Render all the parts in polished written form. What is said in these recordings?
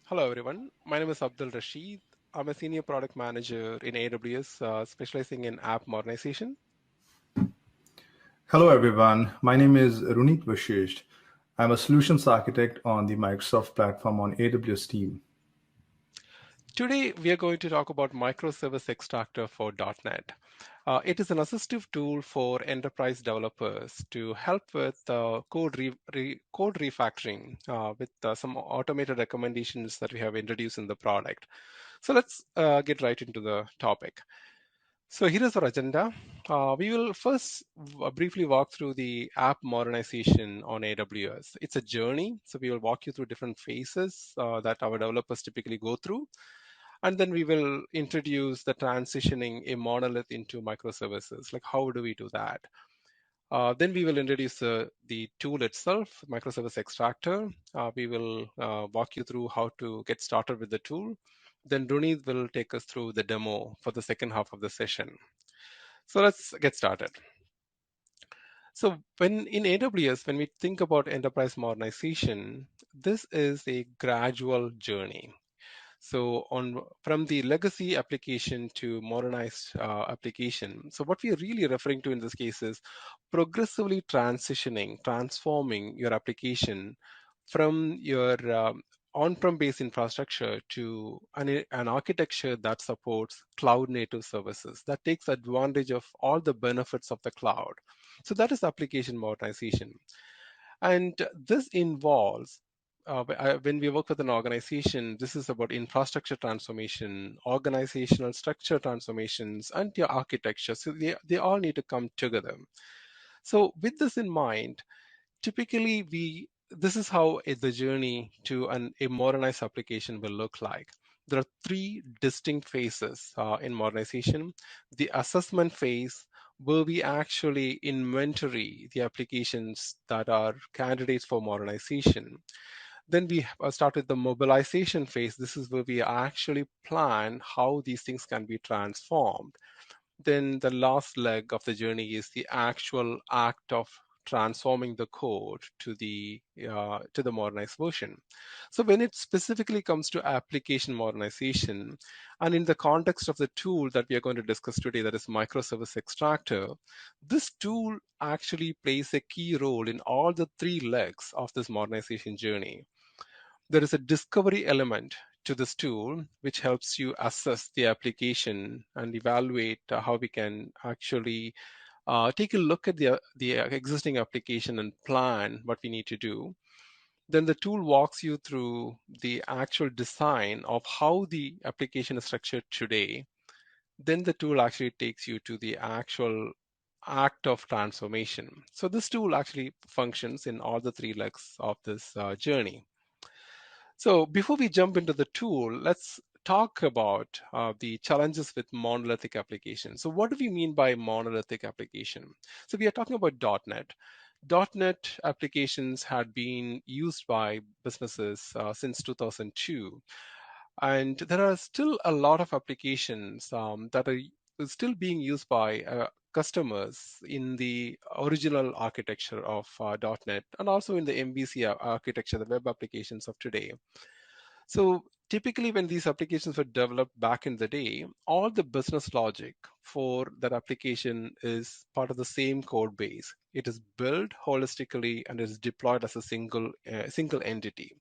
Hello, everyone. My name is Abdul Rashid. I'm a senior product manager in AWS, specializing in app modernization. Hello, everyone. My name is Runit Vashisht. I'm a solutions architect on the Microsoft platform on AWS team. Today, we are going to talk about Microservice Extractor for .NET. It is an assistive tool for enterprise developers to help with code refactoring with some automated recommendations that we have introduced in the product. So let's get right into the topic. So here is our agenda. We will first briefly walk through the app modernization on AWS. It's a journey, so we will walk you through different phases that our developers typically go through. And then we will introduce the transitioning a monolith into microservices, like how do we do that? Then we will introduce the tool itself, Microservice Extractor. We will walk you through how to get started with the tool. Then Runit will take us through the demo for the second half of the session. So let's get started. So when in AWS, when we think about enterprise modernization, this is a gradual journey. So on from the legacy application to modernized application. So what we are really referring to in this case is progressively transforming your application from your on-prem based infrastructure to an architecture that supports cloud native services that takes advantage of all the benefits of the cloud. So that is application modernization. And this involves, when we work with an organization, this is about infrastructure transformation, organizational structure transformations, and your architecture. So they all need to come together. So with this in mind, typically this is how the journey to a modernized application will look like. There are three distinct phases in modernization. The assessment phase, where we actually inventory the applications that are candidates for modernization. Then we start with the mobilization phase. This is where we actually plan how these things can be transformed. Then the last leg of the journey is the actual act of transforming the code to the modernized version. So when it specifically comes to application modernization, and in the context of the tool that we are going to discuss today, that is Microservice Extractor, this tool actually plays a key role in all the three legs of this modernization journey. There is a discovery element to this tool, which helps you assess the application and evaluate how we can actually take a look at the existing application and plan what we need to do. Then the tool walks you through the actual design of how the application is structured today. Then the tool actually takes you to the actual act of transformation. So this tool actually functions in all the three legs of this journey. So before we jump into the tool, let's talk about the challenges with monolithic applications. So what do we mean by monolithic application? So we are talking about .NET. .NET applications had been used by businesses since 2002, and there are still a lot of applications that are still being used by customers in the original architecture of .NET and also in the MVC architecture, the web applications of today. So typically when these applications were developed back in the day, all the business logic for that application is part of the same code base. It is built holistically and is deployed as a single entity.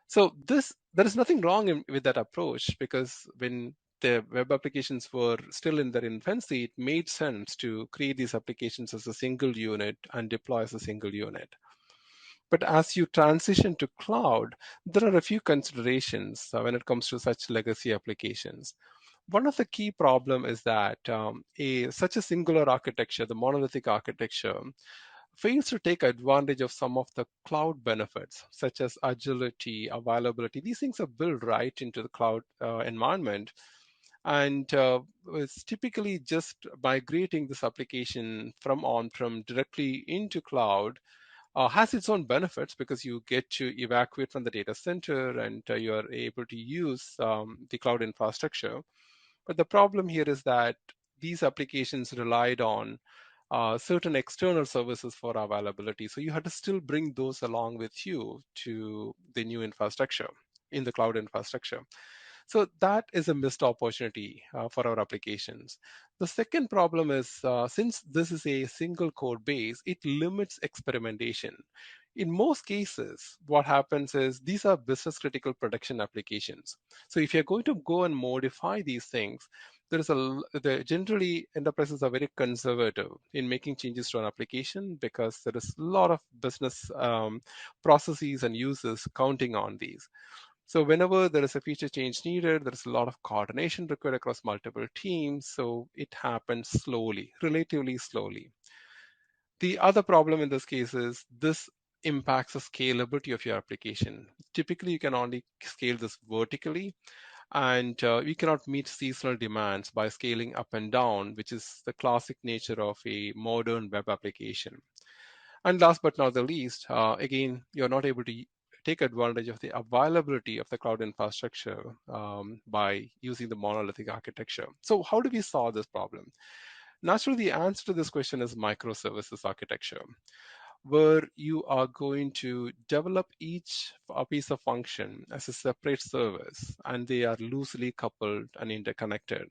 So there is nothing wrong with that approach, because when the web applications were still in their infancy, it made sense to create these applications as a single unit and deploy as a single unit. But as you transition to cloud, there are a few considerations when it comes to such legacy applications. One of the key problem is that such a singular architecture, the monolithic architecture, fails to take advantage of some of the cloud benefits, such as agility, availability. These things are built right into the cloud environment. And it's typically just migrating this application from on-prem directly into cloud has its own benefits, because you get to evacuate from the data center and you are able to use the cloud infrastructure. But the problem here is that these applications relied on certain external services for availability. So you had to still bring those along with you to the new infrastructure. in the cloud infrastructure. So that is a missed opportunity for our applications. The second problem is since this is a single code base, it limits experimentation. In most cases, what happens is these are business critical production applications. So if you're going to go and modify these things, generally enterprises are very conservative in making changes to an application because there is a lot of business processes and users counting on these. So whenever there is a feature change needed, there is a lot of coordination required across multiple teams. So it happens slowly, relatively slowly. The other problem in this case is this impacts the scalability of your application. Typically, you can only scale this vertically, and you cannot meet seasonal demands by scaling up and down, which is the classic nature of a modern web application. And last but not the least, again, you're not able to take advantage of the availability of the cloud infrastructure by using the monolithic architecture. So, how do we solve this problem? Naturally, the answer to this question is microservices architecture, where you are going to develop each a piece of function as a separate service, and they are loosely coupled and interconnected.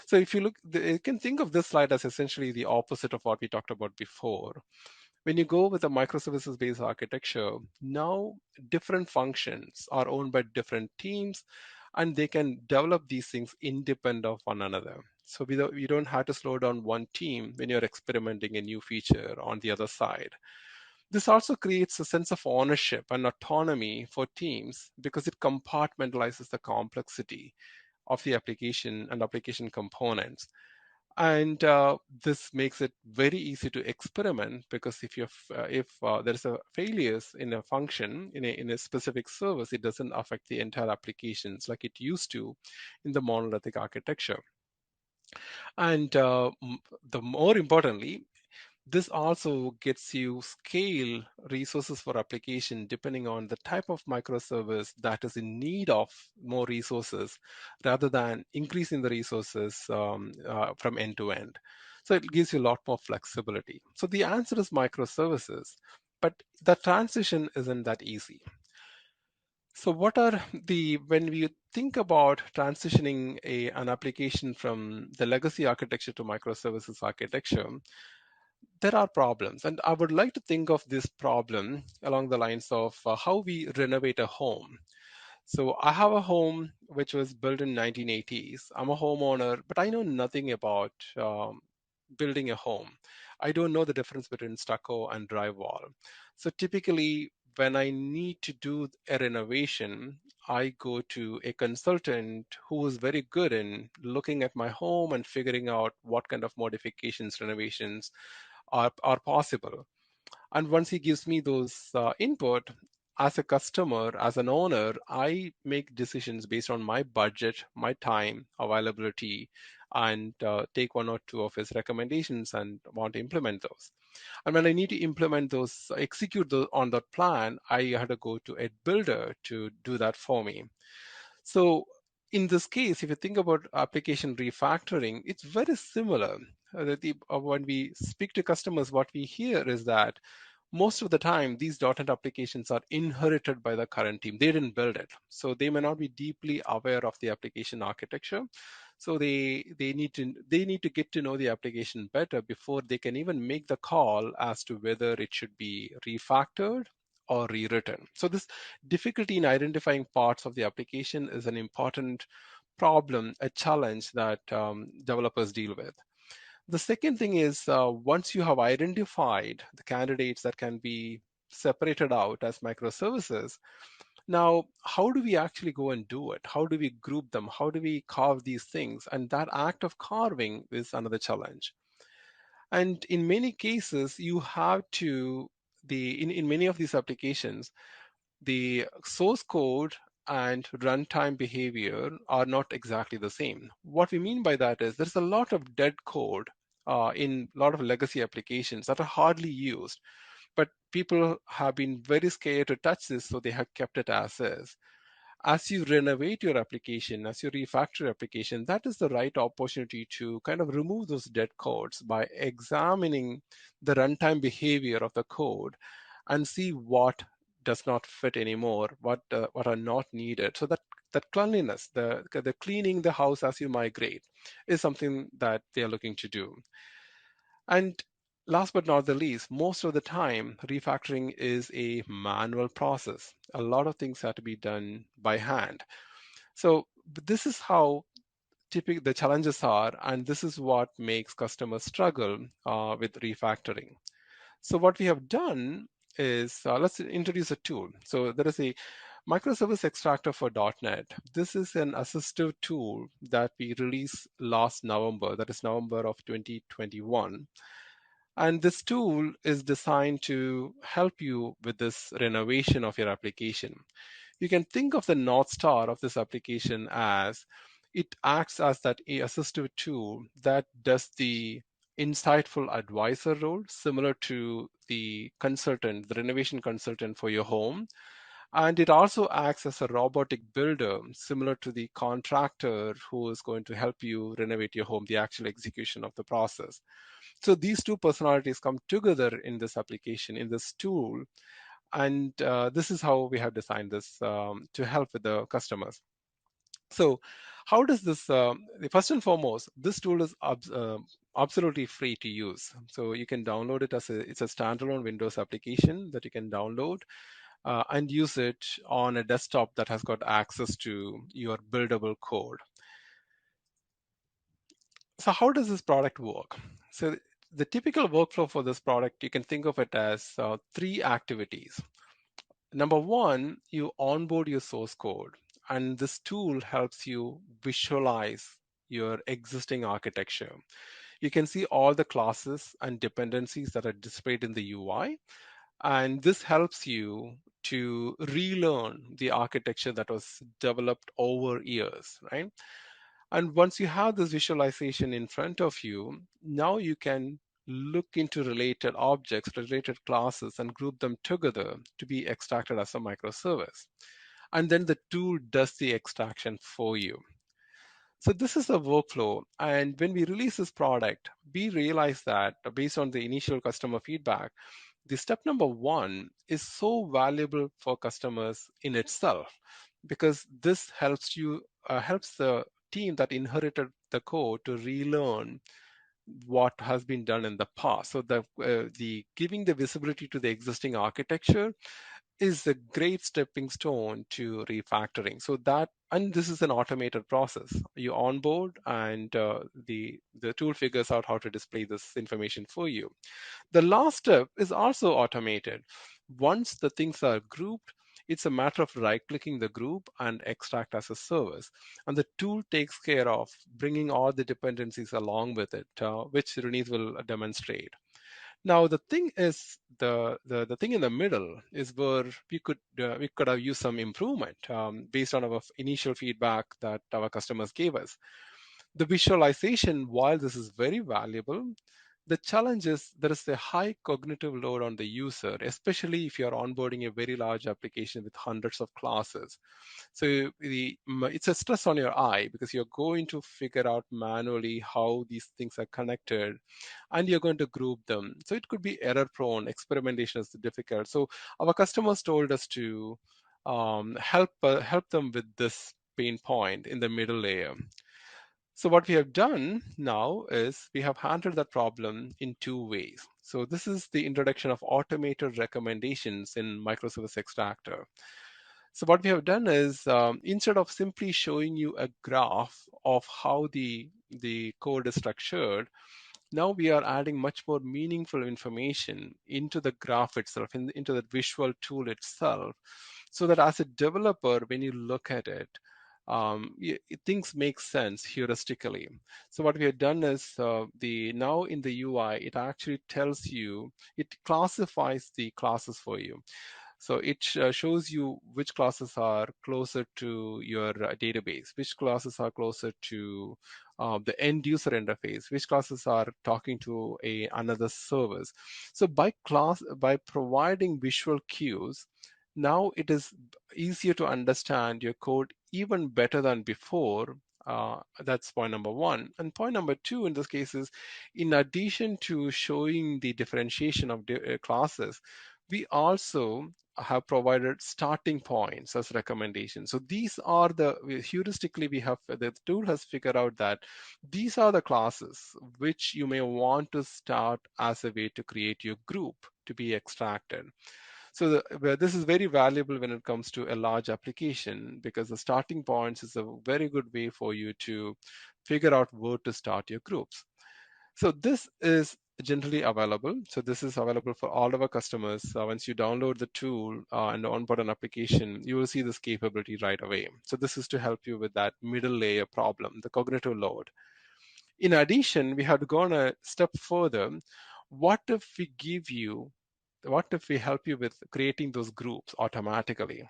So if you look, you can think of this slide as essentially the opposite of what we talked about before. When you go with a microservices based architecture, now different functions are owned by different teams and they can develop these things independent of one another. So you don't have to slow down one team when you're experimenting a new feature on the other side. This also creates a sense of ownership and autonomy for teams because it compartmentalizes the complexity of the application and application components. And this makes it very easy to experiment because if there is a failures in a function in a specific service, it doesn't affect the entire applications like it used to in the monolithic architecture. And the more importantly, this also gets you scale resources for application depending on the type of microservice that is in need of more resources rather than increasing the resources from end to end. So it gives you a lot more flexibility. So the answer is microservices, but the transition isn't that easy. So what are when we think about transitioning an application from the legacy architecture to microservices architecture, there are problems. And I would like to think of this problem along the lines of how we renovate a home. So I have a home which was built in 1980s. I'm a homeowner, but I know nothing about building a home. I don't know the difference between stucco and drywall. So typically, when I need to do a renovation, I go to a consultant who is very good in looking at my home and figuring out what kind of modifications, renovations are possible. And once he gives me those input, as a customer, as an owner, I make decisions based on my budget, my time, availability, and take one or two of his recommendations and want to implement those. And when I need to implement those, execute on that plan, I had to go to a builder to do that for me. So in this case, if you think about application refactoring, it's very similar. When we speak to customers, what we hear is that most of the time these .NET applications are inherited by the current team. They didn't build it, so they may not be deeply aware of the application architecture. So they need to get to know the application better before they can even make the call as to whether it should be refactored or rewritten. So this difficulty in identifying parts of the application is an important problem, a challenge that developers deal with. The second thing is once you have identified the candidates that can be separated out as microservices, now how do we actually go and do it? How do we group them? How do we carve these things? And that act of carving is another challenge. And in many cases, you have to in many of these applications, the source code and runtime behavior are not exactly the same. What we mean by that is there's a lot of dead code in a lot of legacy applications that are hardly used, but people have been very scared to touch this, so they have kept it as is. As you renovate your application, as you refactor your application, that is the right opportunity to kind of remove those dead codes by examining the runtime behavior of the code and see what does not fit anymore, what are not needed. So that cleanliness, the cleaning the house as you migrate, is something that they are looking to do. And last but not the least, most of the time, refactoring is a manual process. A lot of things have to be done by hand. So this is how typical the challenges are, and this is what makes customers struggle with refactoring. So what we have done is let's introduce a tool. So there is a microservice extractor for .NET. This is an assistive tool that we released last November, that is November of 2021. And this tool is designed to help you with this renovation of your application. You can think of the North Star of this application as it acts as that assistive tool that does the insightful advisor role, similar to the consultant, the renovation consultant for your home. And it also acts as a robotic builder, similar to the contractor who is going to help you renovate your home, the actual execution of the process. So these two personalities come together in this application, in this tool, and this is how we have designed this to help with the customers. So how does this, first and foremost, this tool is absolutely free to use. So you can download it it's a standalone Windows application that you can download and use it on a desktop that has got access to your buildable code. So how does this product work? So the typical workflow for this product, you can think of it as three activities. Number one, you onboard your source code, and this tool helps you visualize your existing architecture. You can see all the classes and dependencies that are displayed in the UI, and this helps you to relearn the architecture that was developed over years, right? And once you have this visualization in front of you, now you can look into related objects, related classes, and group them together to be extracted as a microservice. And then the tool does the extraction for you. So this is the workflow. And when we release this product, we realize that based on the initial customer feedback, the step number one is so valuable for customers in itself because this helps the team that inherited the code to relearn what has been done in the past. So the giving the visibility to the existing architecture is a great stepping stone to refactoring. So that, and this is an automated process. You onboard, and the tool figures out how to display this information for you. The last step is also automated. Once the things are grouped, it's a matter of right-clicking the group and extract as a service. And the tool takes care of bringing all the dependencies along with it, which Runit will demonstrate. Now the thing is, the thing in the middle is where we could have used some improvement based on our initial feedback that our customers gave us. The visualization, while this is very valuable, the challenge is there is a high cognitive load on the user, especially if you're onboarding a very large application with hundreds of classes. So it's a stress on your eye because you're going to figure out manually how these things are connected, and you're going to group them. So it could be error prone, experimentation is difficult. So our customers told us to help them with this pain point in the middle layer. So what we have done now is we have handled that problem in two ways. So this is the introduction of automated recommendations in Microservice Extractor. So what we have done is instead of simply showing you a graph of how the code is structured, now we are adding much more meaningful information into the graph itself, into the visual tool itself, so that as a developer, when you look at it, things make sense heuristically. So what we have done is the now in the UI, it actually tells you, it classifies the classes for you. So it shows you which classes are closer to your database, which classes are closer to the end user interface, which classes are talking to another service. So by providing visual cues, now it is easier to understand your code even better than before. That's point number one. And point number two in this case is, in addition to showing the differentiation of classes, we also have provided starting points as recommendations. So these are heuristically the tool has figured out that these are the classes which you may want to start as a way to create your group to be extracted. So this is very valuable when it comes to a large application, because the starting points is a very good way for you to figure out where to start your groups. So this is generally available. So this is available for all of our customers. Once you download the tool and onboard an application, you will see this capability right away. So this is to help you with that middle layer problem, the cognitive load. In addition, we have gone a step further. What if we help you with creating those groups automatically?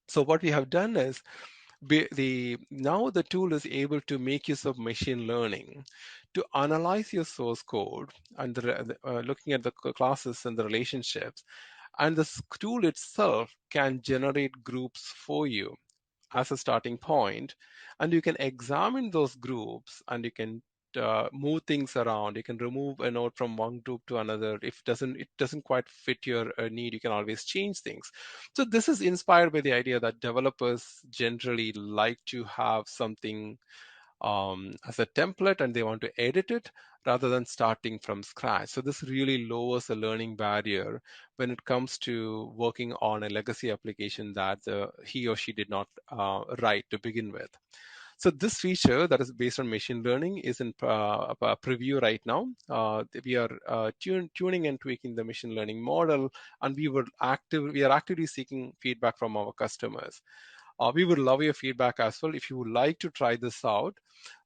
So what we have done is now the tool is able to make use of machine learning to analyze your source code and looking at the classes and the relationships, and the tool itself can generate groups for you as a starting point, and you can examine those groups and you can move things around. You can remove a node from one group to another. If it doesn't quite fit your need, you can always change things. So this is inspired by the idea that developers generally like to have something as a template and they want to edit it rather than starting from scratch. So this really lowers the learning barrier when it comes to working on a legacy application that he or she did not write to begin with. So this feature that is based on machine learning is in preview right now. We are tuning and tweaking the machine learning model, and we are actively seeking feedback from our customers. We would love your feedback as well. If you would like to try this out,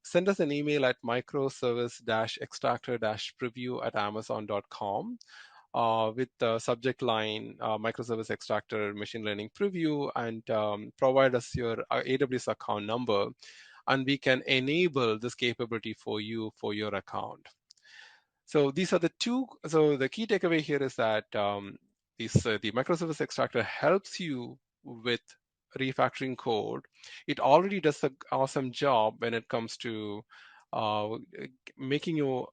send us an email at microservice-extractor-preview@amazon.com with the subject line microservice extractor machine learning preview, and provide us your AWS account number, and we can enable this capability for you for your account. So these are the two. So the key takeaway here is that the microservice extractor helps you with refactoring code. It already does an awesome job when it comes to uh, making you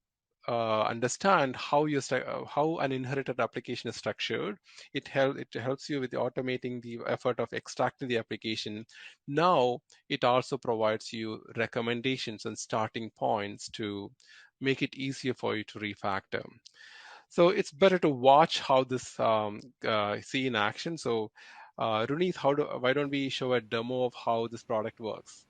understand how an inherited application is structured. It helps you with automating the effort of extracting the application. Now it also provides you recommendations and starting points to make it easier for you to refactor. So it's better to watch how this see in action. So Runeet, why don't we show a demo of how this product works?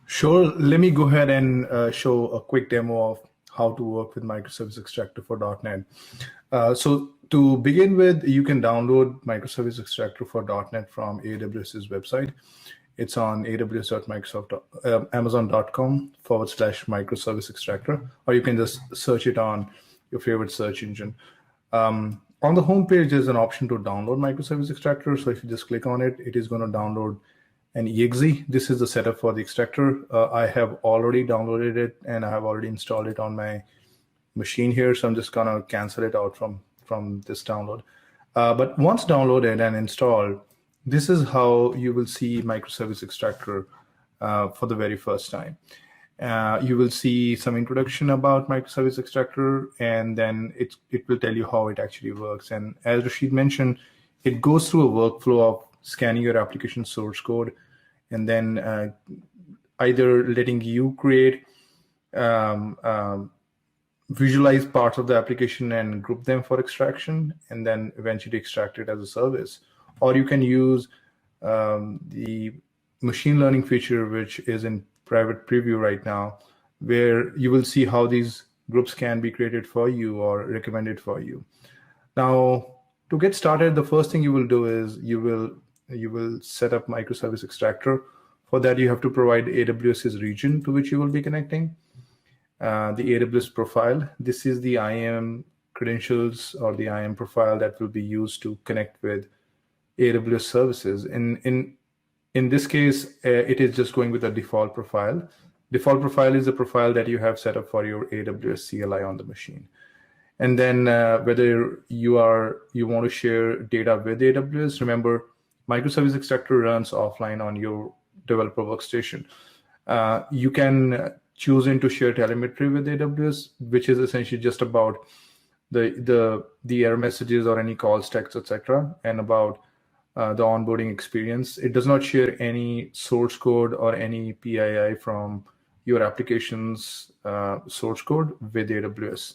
Sure. Let me go ahead and show a quick demo of how to work with Microservice Extractor for .NET. So to begin with, you can download Microservice Extractor for .NET from AWS's website. It's on Amazon.com/microservice extractor, or you can just search it on your favorite search engine. On the home page, there's an option to download Microservice Extractor. So if you just click on it, it is going to download an exe. This is the setup for the extractor. I have already downloaded it and I have already installed it on my machine here. So I'm just going to cancel it out from this download. But once downloaded and installed, this is how you will see Microservice Extractor for the very first time. You will see some introduction about Microservice Extractor, and then it will tell you how it actually works. And as Rashid mentioned, it goes through a workflow of scanning your application source code, and then either letting you create, visualize parts of the application and group them for extraction, and then eventually extract it as a service. Or you can use the machine learning feature, which is in private preview right now, where you will see how these groups can be created for you or recommended for you. Now, to get started, the first thing you will do is you will set up Microservice Extractor. For that, you have to provide AWS's region to which you will be connecting. The AWS profile. This is the IAM credentials or the IAM profile that will be used to connect with AWS services. In this case, it is just going with a default profile. Default profile is the profile that you have set up for your AWS CLI on the machine. And then whether you want to share data with AWS, remember, Microservice Extractor runs offline on your developer workstation. You can choose to share telemetry with AWS, which is essentially just about the error messages or any calls, texts, etc., and about the onboarding experience. It does not share any source code or any PII from your application's source code with AWS.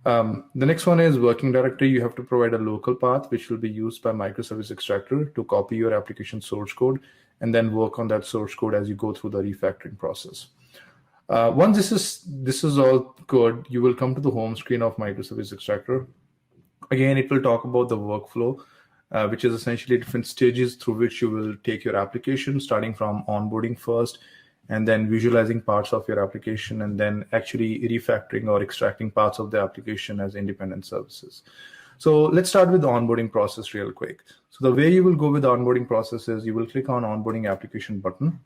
The next one is working directory. You have to provide a local path, which will be used by Microservice Extractor to copy your application source code and then work on that source code as you go through the refactoring process. Once this is all good, you will come to the home screen of Microservice Extractor. Again, it will talk about the workflow, which is essentially different stages through which you will take your application, starting from onboarding first, and then visualizing parts of your application, and then actually refactoring or extracting parts of the application as independent services. So let's start with the onboarding process real quick. So the way you will go with the onboarding process is you will click on onboarding application button.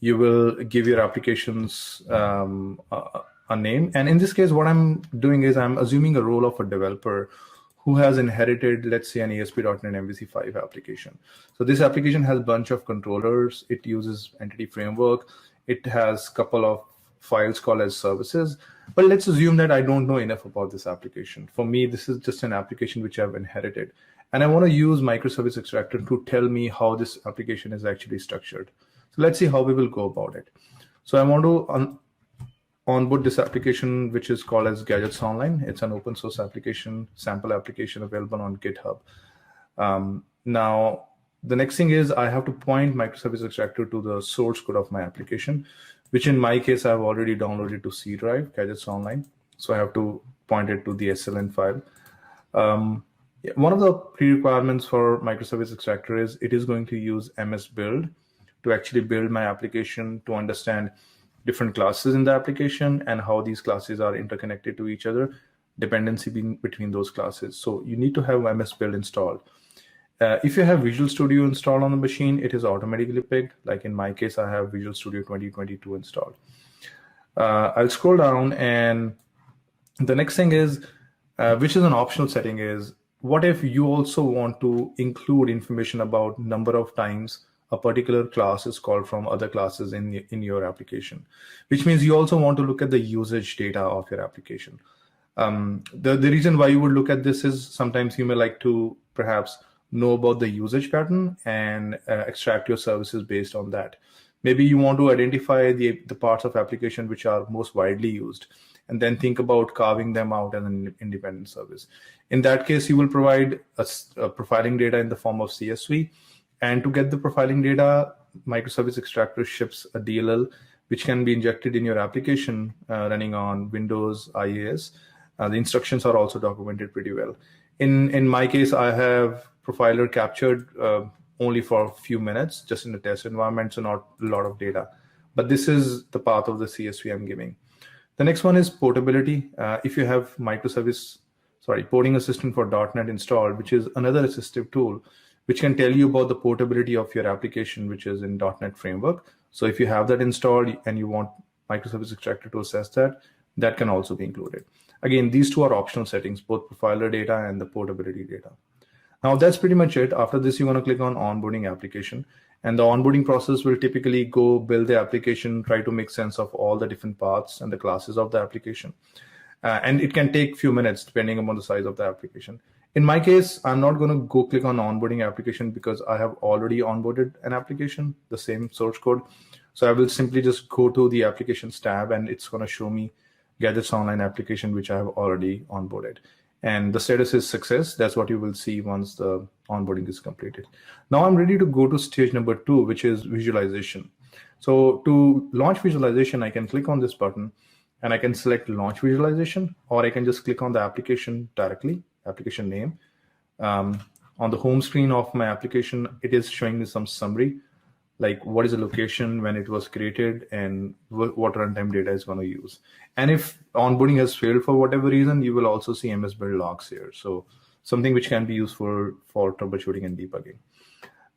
You will give your applications a name. And in this case, what I'm doing is I'm assuming a role of a developer who has inherited, let's say, an ASP.NET MVC5 application. So this application has a bunch of controllers. It uses entity framework. It has a couple of files called as services. But let's assume that I don't know enough about this application. For me, this is just an application which I've inherited. And I want to use Microservice Extractor to tell me how this application is actually structured. So let's see how we will go about it. So I want to onboard this application, which is called as Gadgets Online. It's an open source application, sample application available on GitHub. Now, the next thing is I have to point Microservice Extractor to the source code of my application, which in my case, I've already downloaded to C drive, Gadgets Online. So I have to point it to the SLN file. One of the pre-requirements for Microservice Extractor is it is going to use MS Build to actually build my application, to understand different classes in the application and how these classes are interconnected to each other, dependency between those classes. So you need to have MS Build installed. If you have Visual Studio installed on the machine, it is automatically picked. Like in my case, I have Visual Studio 2022 installed. I'll scroll down, and the next thing is, which is an optional setting, is what if you also want to include information about number of times a particular class is called from other classes in your application, which means you also want to look at the usage data of your application. The reason why you would look at this is sometimes you may like to perhaps know about the usage pattern and extract your services based on that. Maybe you want to identify the parts of application which are most widely used, and then think about carving them out as an independent service. In that case, you will provide a profiling data in the form of CSV. And to get the profiling data, Microservice Extractor ships a DLL, which can be injected in your application running on Windows IIS. The instructions are also documented pretty well. In my case, I have profiler captured only for a few minutes, just in the test environment, so not a lot of data. But this is the path of the CSV I'm giving. The next one is portability. If you have Porting Assistant for .NET installed, which is another assistive tool, which can tell you about the portability of your application, which is in .NET Framework. So if you have that installed and you want Microservice Extractor to assess that, that can also be included. Again, these two are optional settings, both profiler data and the portability data. Now that's pretty much it. After this, you want to click on onboarding application, and the onboarding process will typically go build the application, try to make sense of all the different parts and the classes of the application. And it can take a few minutes depending upon the size of the application. In my case, I'm not going to go click on onboarding application because I have already onboarded an application, the same source code. So I will simply just go to the applications tab, and it's going to show me Gadgets Online application, which I have already onboarded. And the status is success. That's what you will see once the onboarding is completed. Now I'm ready to go to stage number 2, which is visualization. So to launch visualization, I can click on this button and I can select launch visualization, or I can just click on the application directly, application name. On the home screen of my application, it is showing me some summary, like what is the location, when it was created, and what runtime data is going to use. And if onboarding has failed for whatever reason, you will also see MS Build logs here. So something which can be useful for troubleshooting and debugging.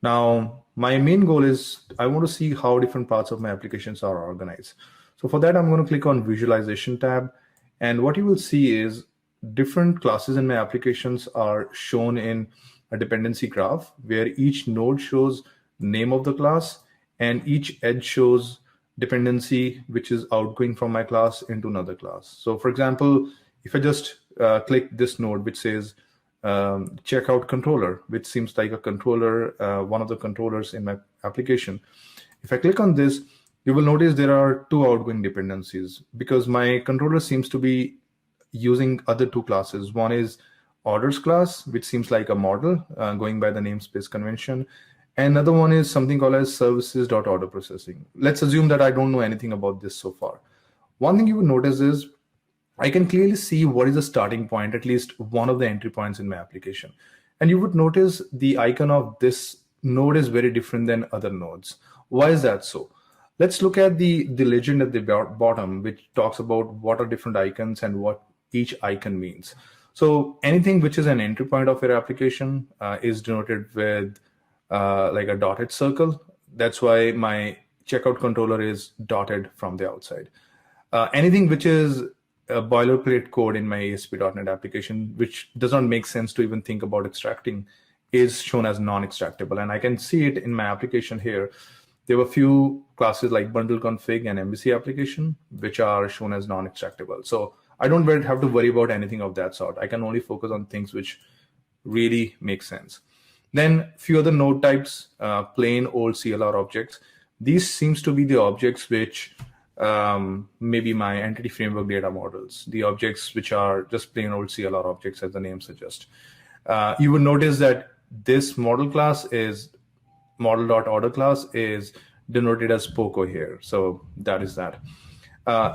Now, my main goal is I want to see how different parts of my applications are organized. So for that, I'm going to click on Visualization tab. And what you will see is different classes in my applications are shown in a dependency graph, where each node shows name of the class and each edge shows dependency which is outgoing from my class into another class. So for example, if I just click this node which says checkout controller, which seems like a controller, one of the controllers in my application. If I click on this, you will notice there are two outgoing dependencies because my controller seems to be using other two classes. One is orders class, which seems like a model going by the namespace convention. And another one is something called as services.order processing. Let's assume that I don't know anything about this so far. One thing you will notice is I can clearly see what is the starting point, at least one of the entry points in my application. And you would notice the icon of this node is very different than other nodes. Why is that so? Let's look at the legend at the bottom, which talks about what are different icons and what each icon means. So anything which is an entry point of your application is denoted with like a dotted circle. That's why my checkout controller is dotted from the outside. Anything which is a boilerplate code in my ASP.NET application, which does not make sense to even think about extracting, is shown as non-extractable. And I can see it in my application here. There were a few classes like bundle config and MVC application, which are shown as non-extractable. So I don't have to worry about anything of that sort. I can only focus on things which really make sense. Then few other node types, plain old CLR objects. These seems to be the objects which maybe my entity framework data models, the objects which are just plain old CLR objects as the name suggests. You would notice that this model class is model.order class is denoted as POCO here. So that is that.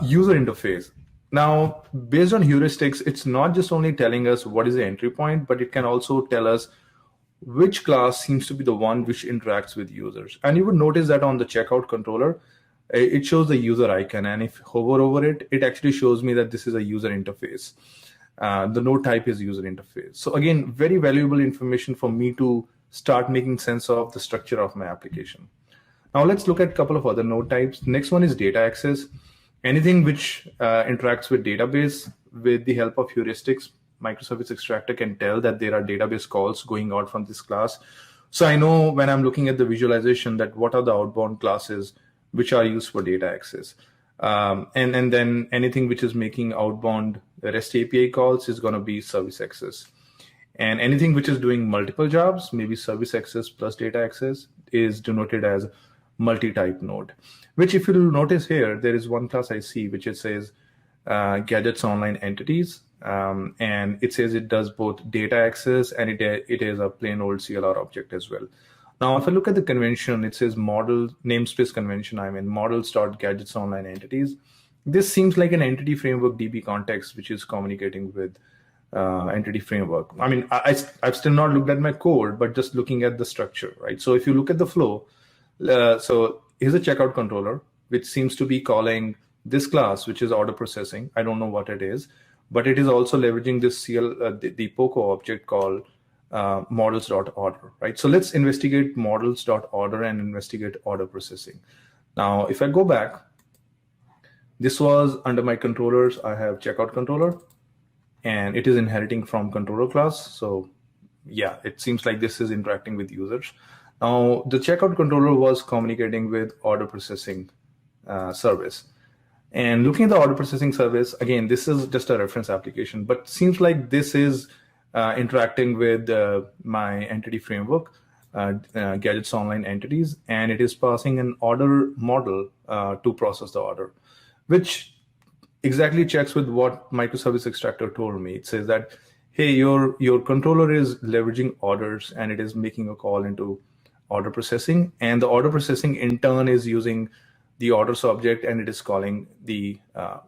User interface. Now, based on heuristics, it's not just only telling us what is the entry point, but it can also tell us which class seems to be the one which interacts with users. And you would notice that on the checkout controller, it shows the user icon. And if I hover over it, it actually shows me that this is a user interface. The node type is user interface. So again, very valuable information for me to start making sense of the structure of my application. Now let's look at a couple of other node types. Next one is data access. Anything which interacts with database with the help of heuristics, Microservice Extractor can tell that there are database calls going out from this class. So I know when I'm looking at the visualization that what are the outbound classes which are used for data access. And then anything which is making outbound REST API calls is going to be service access. And anything which is doing multiple jobs, maybe service access plus data access, is denoted as multi-type node, which if you'll notice here, there is one class I see which it says gadgets online entities. And it says it does both data access and it is a plain old CLR object as well. Now, if I look at the convention, it says model namespace convention, models.gadgets online entities. This seems like an entity framework DB context, which is communicating with entity framework. I mean, I've still not looked at my code, but just looking at the structure, right? So if you look at the flow, so here's a checkout controller, which seems to be calling this class, which is order processing. I don't know what it is, but it is also leveraging this the POCO object called models.order, right? So let's investigate models.order and investigate order processing. Now, if I go back, this was under my controllers. I have checkout controller, and it is inheriting from controller class. So yeah, it seems like this is interacting with users. Now, the checkout controller was communicating with order processing service. And looking at the order processing service, again, this is just a reference application, but seems like this is interacting with my entity framework, gadgets online entities, and it is passing an order model to process the order, which exactly checks with what Microservice Extractor told me. It says that, hey, your controller is leveraging orders and it is making a call into order processing, and the order processing in turn is using the orders object and it is calling the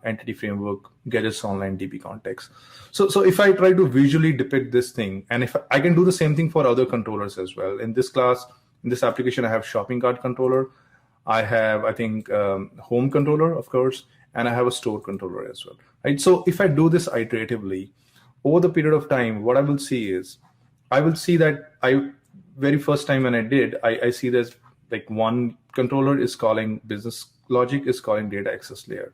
entity framework gadgets online DB context. So if I try to visually depict this thing, and if I can do the same thing for other controllers as well. In this class, in this application, I have shopping cart controller. I have, I think, home controller, of course, and I have a store controller as well. Right. So if I do this iteratively over the period of time, what I will see is, I will see that very first time when I did, I see there's like one controller is calling business logic, is calling data access layer.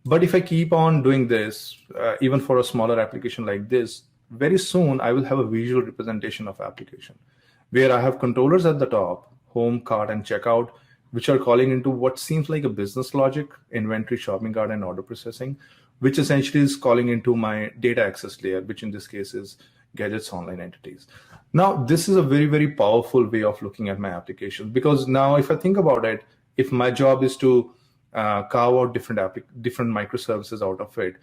But if I keep on doing this, even for a smaller application like this, very soon I will have a visual representation of application where I have controllers at the top, home, cart, and checkout, which are calling into what seems like a business logic, inventory, shopping cart, and order processing. which essentially is calling into my data access layer, which in this case is Gadget's online entities. Now, this is a very, very powerful way of looking at my application, because now if I think about it, if my job is to carve out different microservices out of it,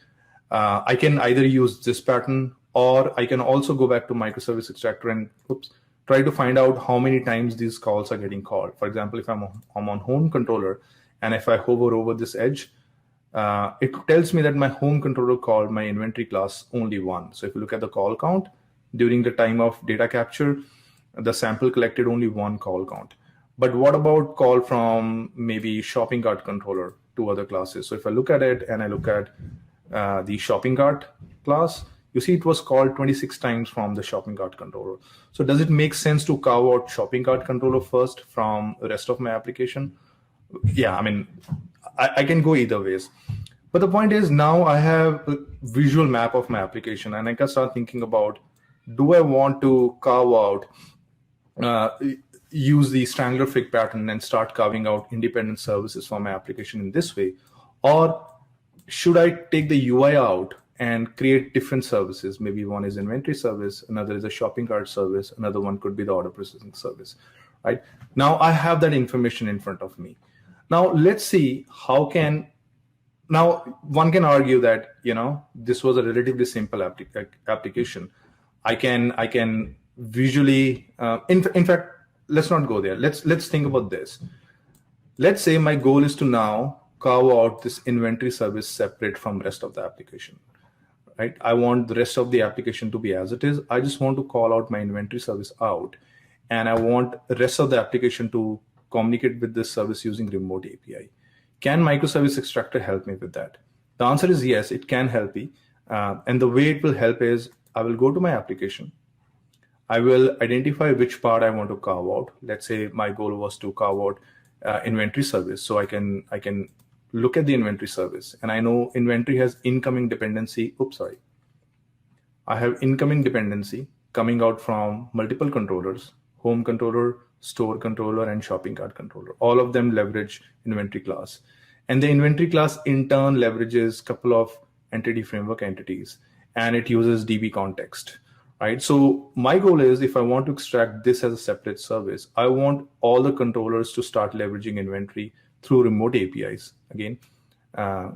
I can either use this pattern, or I can also go back to microservice extractor and try to find out how many times these calls are getting called. For example, if I'm on home controller, and if I hover over this edge, it tells me that my home controller called my inventory class only one. So if you look at the call count, during the time of data capture, the sample collected only one call count. But what about call from maybe shopping cart controller to other classes? So if I look at it and I look at the shopping cart class, you see it was called 26 times from the shopping cart controller. So does it make sense to carve out shopping cart controller first from the rest of my application? Yeah, I mean, I can go either ways. But the point is, now I have a visual map of my application, and I can start thinking about, do I want to carve out, use the strangler fig pattern and start carving out independent services for my application in this way? Or should I take the UI out and create different services? Maybe one is inventory service, another is a shopping cart service, another one could be the order processing service, right? Now I have that information in front of me. Now let's see now one can argue that, this was a relatively simple application. I can visually, in fact, let's not go there. Let's think about this. Let's say my goal is to now carve out this inventory service separate from rest of the application, right? I want the rest of the application to be as it is. I just want to call out my inventory service out, and I want the rest of the application to communicate with this service using remote API. Can microservice extractor help me with that? The answer is yes, it can help me. And the way it will help is, I will go to my application. I will identify which part I want to carve out. Let's say my goal was to carve out inventory service. So I can look at the inventory service, and I know inventory has incoming dependency. I have incoming dependency coming out from multiple controllers: home controller, store controller, and shopping cart controller. All of them leverage inventory class. And the inventory class in turn leverages a couple of entity framework entities, and it uses DB context, right? So my goal is, if I want to extract this as a separate service, I want all the controllers to start leveraging inventory through remote APIs. Again,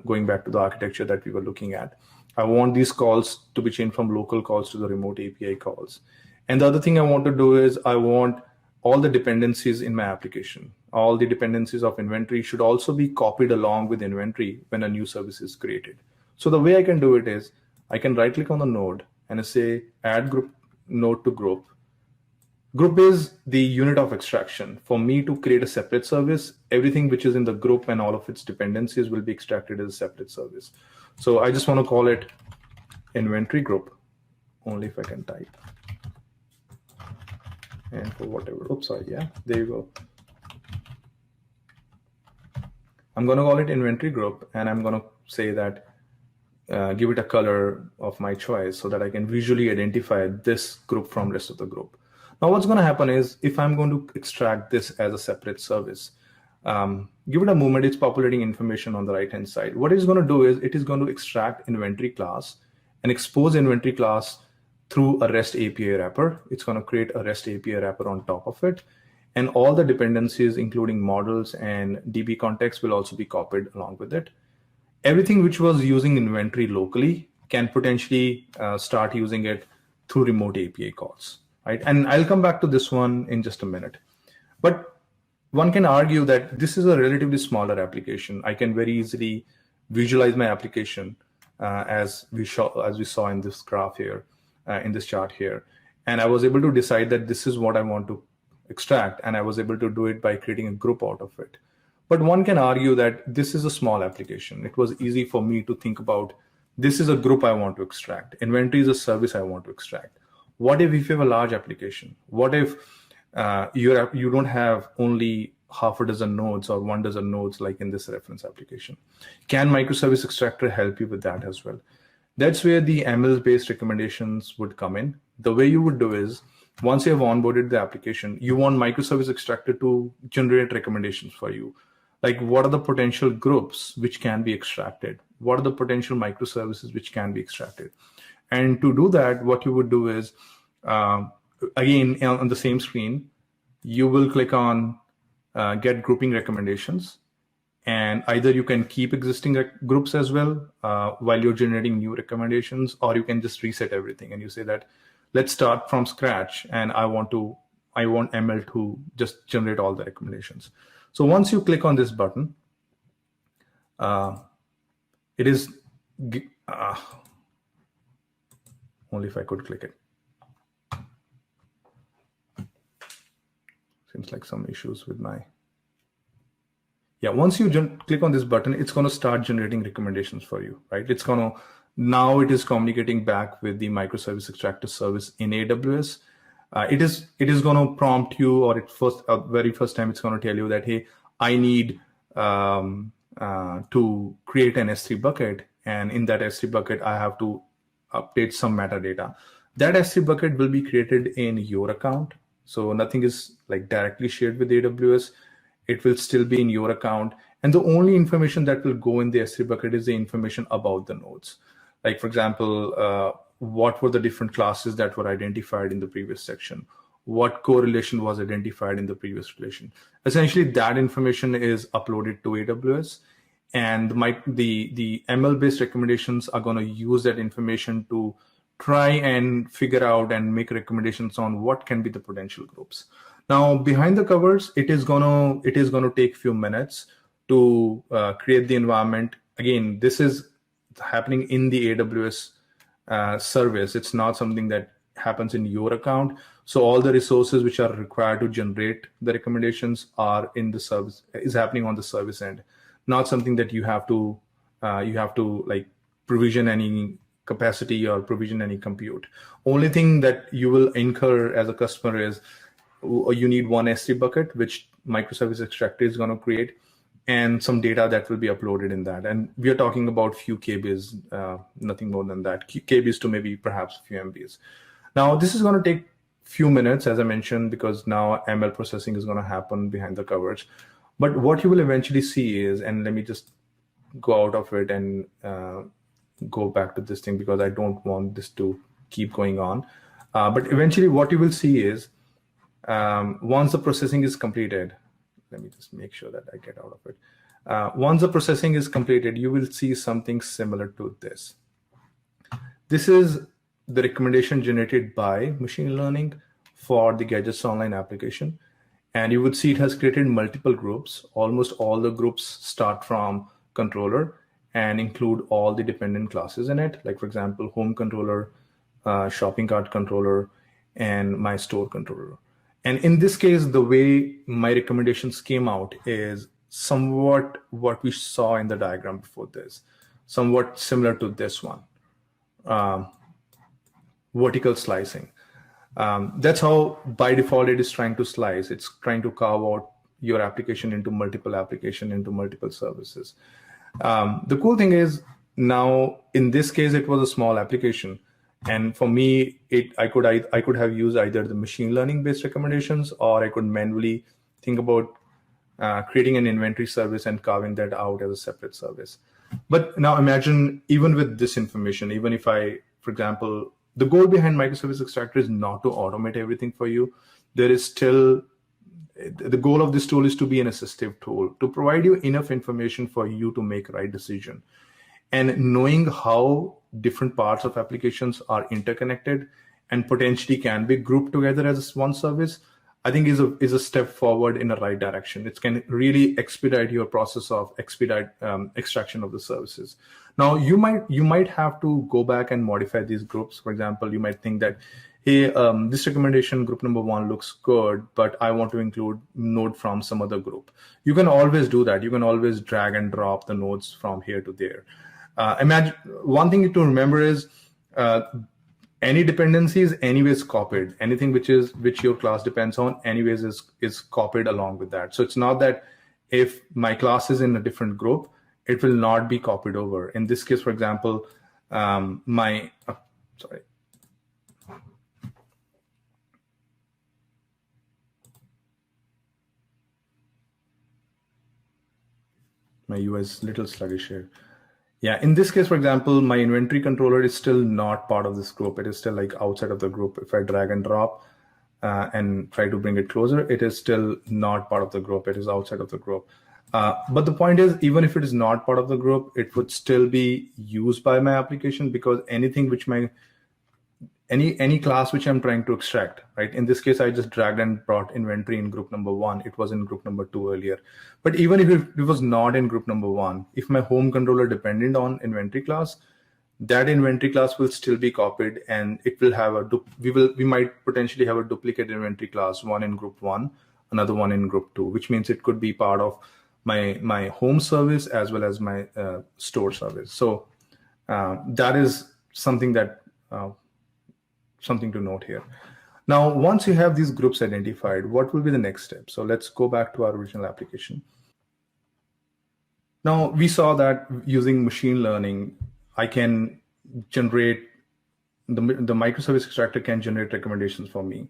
going back to the architecture that we were looking at, I want these calls to be changed from local calls to the remote API calls. And the other thing I want to do is, I want all the dependencies in my application, all the dependencies of inventory should also be copied along with inventory when a new service is created. So the way I can do it is, I can right click on the node and I say add group node to group. Group is the unit of extraction. For me to create a separate service, everything which is in the group and all of its dependencies will be extracted as a separate service. So I just want to call it inventory group, only if I can type. And for whatever, yeah, there you go. I'm going to call it inventory group, and I'm going to say that give it a color of my choice so that I can visually identify this group from rest of the group. Now what's going to happen is, if I'm going to extract this as a separate service, give it a moment, it's populating information on the right hand side. What it's going to do is, it is going to extract inventory class and expose inventory class through a REST API wrapper. It's going to create a REST API wrapper on top of it. And all the dependencies, including models and DB context, will also be copied along with it. Everything which was using inventory locally can potentially start using it through remote API calls, right? And I'll come back to this one in just a minute. But one can argue that this is a relatively smaller application. I can very easily visualize my application as we saw in this graph here. In this chart here, and I was able to decide that this is what I want to extract, and I was able to do it by creating a group out of it. But one can argue that this is a small application. It was easy for me to think about, this is a group I want to extract. Inventory is a service I want to extract. What if you have a large application? What if you don't have only half a dozen nodes or 1 dozen nodes like in this reference application? Can microservice extractor help you with that as well? That's where the ML-based recommendations would come in. The way you would do is, once you have onboarded the application, you want microservice extractor to generate recommendations for you. Like, what are the potential groups which can be extracted? what are the potential microservices which can be extracted. And to do that, what you would do is, again, on the same screen, you will click on get grouping recommendations. And either you can keep existing groups as well while you're generating new recommendations, or you can just reset everything and you say that, let's start from scratch, and I want ML to just generate all the recommendations. So once you click on this button, it is only if I could click it. Seems like some issues with my. Yeah, once you click on this button, it's going to start generating recommendations for you, right? It's going to, now it is communicating back with the microservice extractor service in AWS. It is going to prompt you, or very first time it's going to tell you that, hey, I need to create an S3 bucket, and in that S3 bucket, I have to update some metadata. That S3 bucket will be created in your account, so nothing is like directly shared with AWS. It will still be in your account. And the only information that will go in the S3 bucket is the information about the nodes. Like, for example, what were the different classes that were identified in the previous section? What correlation was identified in the previous relation? Essentially, that information is uploaded to AWS. And the ML-based recommendations are going to use that information to try and figure out and make recommendations on what can be the potential groups. Now, behind the covers, it is gonna take a few minutes to create the environment. Again, this is happening in the AWS service. It's not something that happens in your account. So all the resources which are required to generate the recommendations are in the service, is happening on the service end, not something that you have to like provision any capacity or provision any compute. Only thing that you will incur as a customer is you need one S3 bucket, which microservice extractor is going to create, and some data that will be uploaded in that. And we are talking about few KBs, nothing more than that, KBs to maybe perhaps a few MBs. Now, this is going to take few minutes, as I mentioned, because now ML processing is going to happen behind the covers. But what you will eventually see is, and let me just go out of it and go back to this thing because I don't want this to keep going on. But eventually what you will see is, once the processing is completed, let me just make sure that I get out of it. Once the processing is completed, you will see something similar to this. This is the recommendation generated by machine learning for the Gadgets Online application. And you would see it has created multiple groups. Almost all the groups start from controller and include all the dependent classes in it. Like, for example, home controller, shopping cart controller, and my store controller. And in this case, the way my recommendations came out is somewhat what we saw in the diagram before this, somewhat similar to this one, vertical slicing. That's how by default it is trying to slice. It's trying to carve out your application into multiple services. The cool thing is now in this case, it was a small application. And for me, I could have used either the machine learning based recommendations, or I could manually think about creating an inventory service and carving that out as a separate service. But now imagine, even with this information, even if I, for example, the goal behind Microservice Extractor is not to automate everything for you. There is still, the goal of this tool is to be an assistive tool, to provide you enough information for you to make the right decision. And knowing how different parts of applications are interconnected and potentially can be grouped together as one service, I think is a step forward in the right direction. It can really expedite your process of extraction of the services. Now, you might have to go back and modify these groups. For example, you might think that, hey, this recommendation group number 1 looks good, but I want to include node from some other group. You can always do that. You can always drag and drop the nodes from here to there. Imagine one thing to remember is any dependency is anyways copied. Anything which your class depends on anyways is copied along with that. So it's not that if my class is in a different group, it will not be copied over. In this case, for example, my UI is a little sluggish here. Yeah, in this case, for example, my inventory controller is still not part of this group. It is still like outside of the group. If I drag and drop and try to bring it closer, it is still not part of the group. It is outside of the group. But the point is, even if it is not part of the group, it would still be used by my application, because anything which my any class which I'm trying to extract, right? In this case, I just dragged and brought inventory in group number 1. It was in group number 2 earlier. But even if it was not in group number 1, if my home controller depended on inventory class, that inventory class will still be copied, and it will have we might potentially have a duplicate inventory class, one in group 1, another one in group 2, which means it could be part of my home service as well as my store service. So that is something to note here. Now, once you have these groups identified, what will be the next step? So let's go back to our original application. Now, we saw that using machine learning, I can generate, the microservice extractor can generate recommendations for me.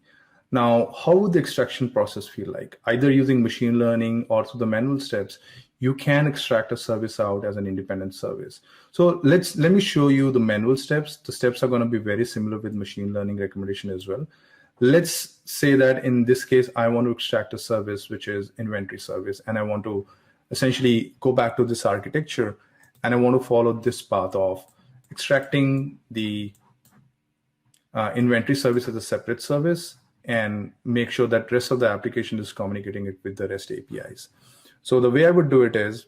Now, how would the extraction process feel like? Either using machine learning or through the manual steps, you can extract a service out as an independent service. So let me show you the manual steps. The steps are going to be very similar with machine learning recommendation as well. Let's say that in this case, I want to extract a service, which is inventory service, and I want to essentially go back to this architecture, and I want to follow this path of extracting the inventory service as a separate service and make sure that rest of the application is communicating it with the REST APIs. So the way I would do it is,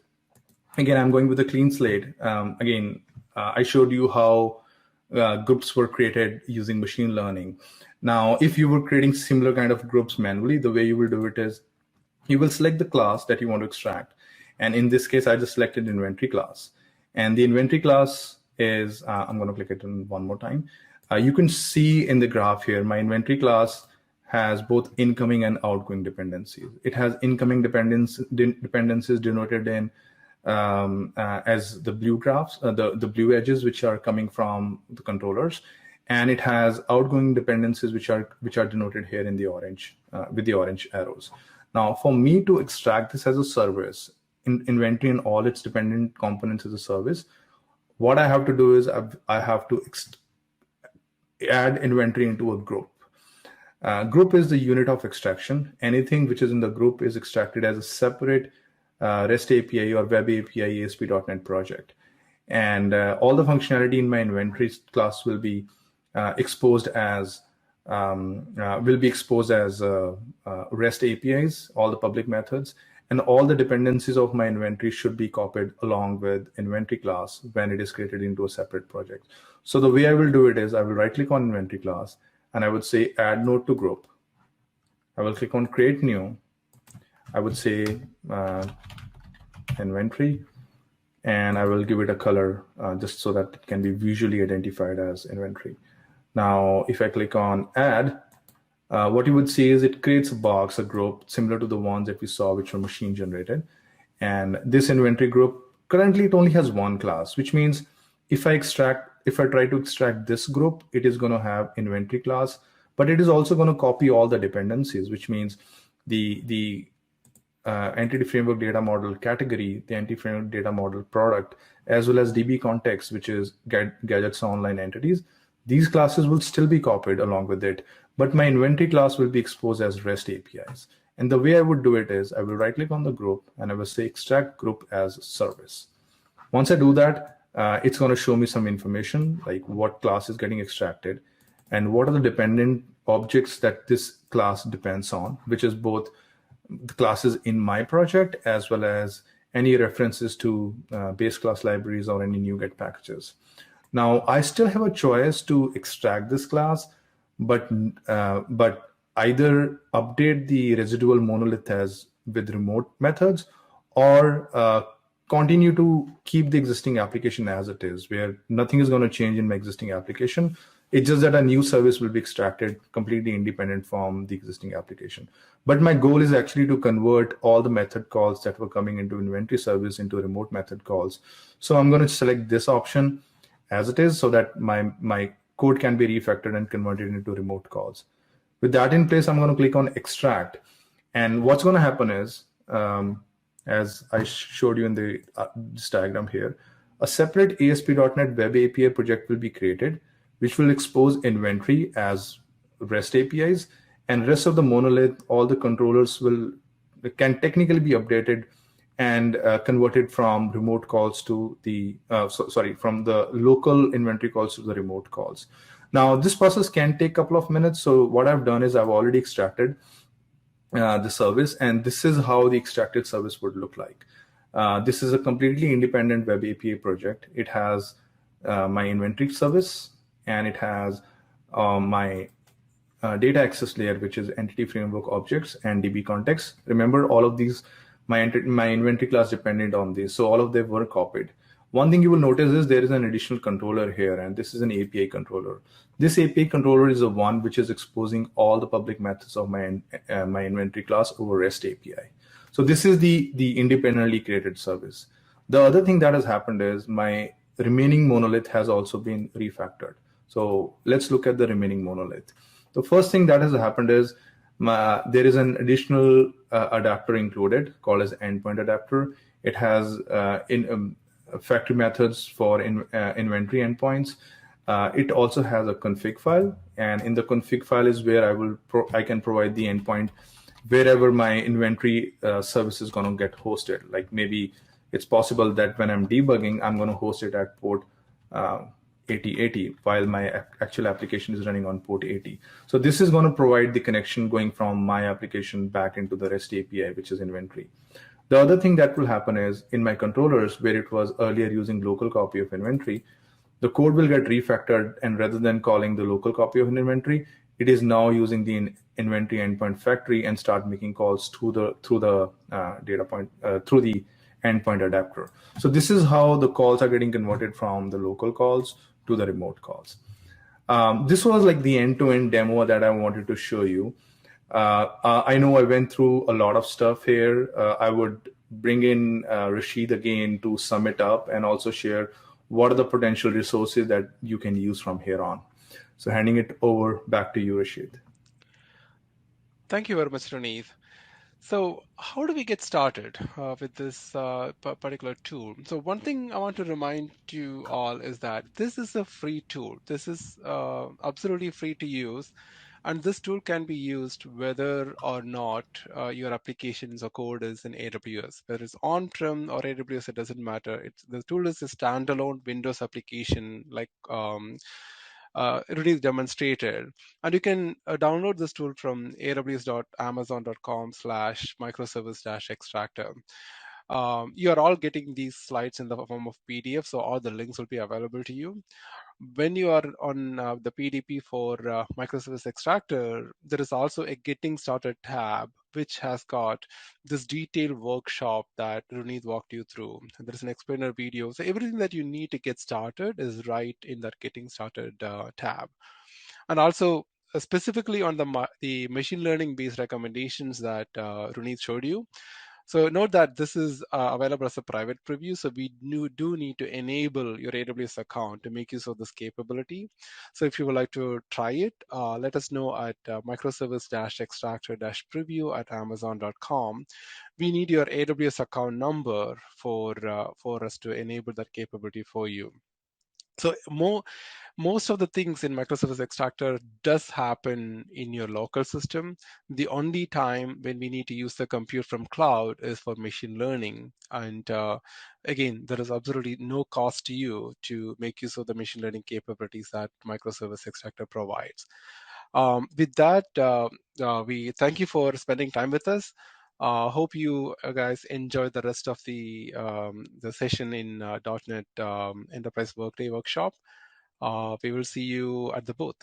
again, I'm going with a clean slate. I showed you how groups were created using machine learning. Now, if you were creating similar kind of groups manually, the way you will do it is you will select the class that you want to extract. And in this case, I just selected inventory class. And the inventory class is, I'm going to click it on one more time. You can see in the graph here, my inventory class has both incoming and outgoing dependencies. It has incoming dependencies denoted in as the blue graphs, the blue edges, which are coming from the controllers, and it has outgoing dependencies which are denoted here in the orange with the orange arrows. Now, for me to extract this as a service, inventory and all its dependent components as a service, what I have to do is I have to add inventory into a group. Group is the unit of extraction. Anything which is in the group is extracted as a separate REST API or Web API ASP.NET project. And all the functionality in my inventory class will be exposed as REST APIs, all the public methods, and all the dependencies of my inventory should be copied along with inventory class when it is created into a separate project. So the way I will do it is I will right click on inventory class and I would say add node to group. I will click on create new. I would say inventory, and I will give it a color just so that it can be visually identified as inventory. Now, if I click on add, what you would see is it creates a box, a group similar to the ones that we saw, which were machine generated. And this inventory group, currently it only has one class, which means if I try to extract this group, it is going to have inventory class, but it is also going to copy all the dependencies, which means the entity framework data model category, the entity framework data model product, as well as DB context, which is gadgets online entities. These classes will still be copied along with it, but my inventory class will be exposed as REST APIs. And the way I would do it is I will right click on the group and I will say extract group as service. Once I do that, it's going to show me some information like what class is getting extracted and what are the dependent objects that this class depends on, which is both the classes in my project as well as any references to base class libraries or any NuGet packages. Now, I still have a choice to extract this class, but either update the residual monolith as with remote methods or continue to keep the existing application as it is, where nothing is going to change in my existing application. It's just that a new service will be extracted completely independent from the existing application. But my goal is actually to convert all the method calls that were coming into inventory service into remote method calls. So I'm going to select this option as it is so that my code can be refactored and converted into remote calls. With that in place, I'm going to click on extract. And what's going to happen is, as I showed you in this diagram here, A separate ASP.NET Web API project will be created, which will expose inventory as REST APIs, and rest of the monolith, all the controllers will can technically be updated and converted from remote calls to the from the local inventory calls to the remote calls. Now, this process can take a couple of minutes. So what I've done is I've already extracted the service, and this is how the extracted service would look like. This is a completely independent web API project. It has my inventory service, and it has my data access layer, which is entity framework objects and DB context. Remember, all of these, my inventory class depended on this, so all of them were copied. One thing you will notice is there is an additional controller here, and this is an API controller. This API controller is the one which is exposing all the public methods of my inventory class over REST API. So this is the independently created service. The other thing that has happened is my remaining monolith has also been refactored. So let's look at the remaining monolith. The first thing that has happened is there is an additional adapter included called as endpoint adapter. It has factory methods for inventory endpoints. It also has a config file, and in the config file is where I can provide the endpoint wherever my inventory service is going to get hosted. Like maybe it's possible that when I'm debugging, I'm going to host it at port 8080 while my actual application is running on port 80. So this is going to provide the connection going from my application back into the REST API, which is inventory. The other thing that will happen is in my controllers, where it was earlier using local copy of inventory, the code will get refactored, and rather than calling the local copy of an inventory, it is now using the inventory endpoint factory and start making calls through the endpoint adapter. So this is how the calls are getting converted from the local calls to the remote calls. This was like the end-to-end demo that I wanted to show you. I know I went through a lot of stuff here. I would bring in Rashid again to sum it up and also share what are the potential resources that you can use from here on. So handing it over back to you, Rashid. Thank you very much, Raneeth. So, how do we get started with this particular tool? So, one thing I want to remind you all is that this is a free tool. This is absolutely free to use, and this tool can be used whether or not your applications or code is in AWS. Whether it's on-prem or AWS, it doesn't matter. The tool is a standalone Windows application, like Rudy demonstrated. And you can download this tool from aws.amazon.com/microservice-extractor. You are all getting these slides in the form of PDF, so all the links will be available to you. When you are on the PDP for Microservice Extractor, there is also a Getting Started tab, which has got this detailed workshop that Runeet walked you through. And there's an explainer video. So everything that you need to get started is right in that Getting Started tab. And also, specifically on the machine learning based recommendations that Runeet showed you. So note that this is available as a private preview. So we do need to enable your AWS account to make use of this capability. So if you would like to try it, let us know at microservice-extractor-preview@amazon.com. We need your AWS account number for us to enable that capability for you. So most of the things in Microservice Extractor does happen in your local system. The only time when we need to use the compute from cloud is for machine learning. And again, there is absolutely no cost to you to make use of the machine learning capabilities that Microservice Extractor provides. With that, we thank you for spending time with us. Hope you guys enjoy the rest of the session in .NET Enterprise Workday workshop. We will see you at the booth.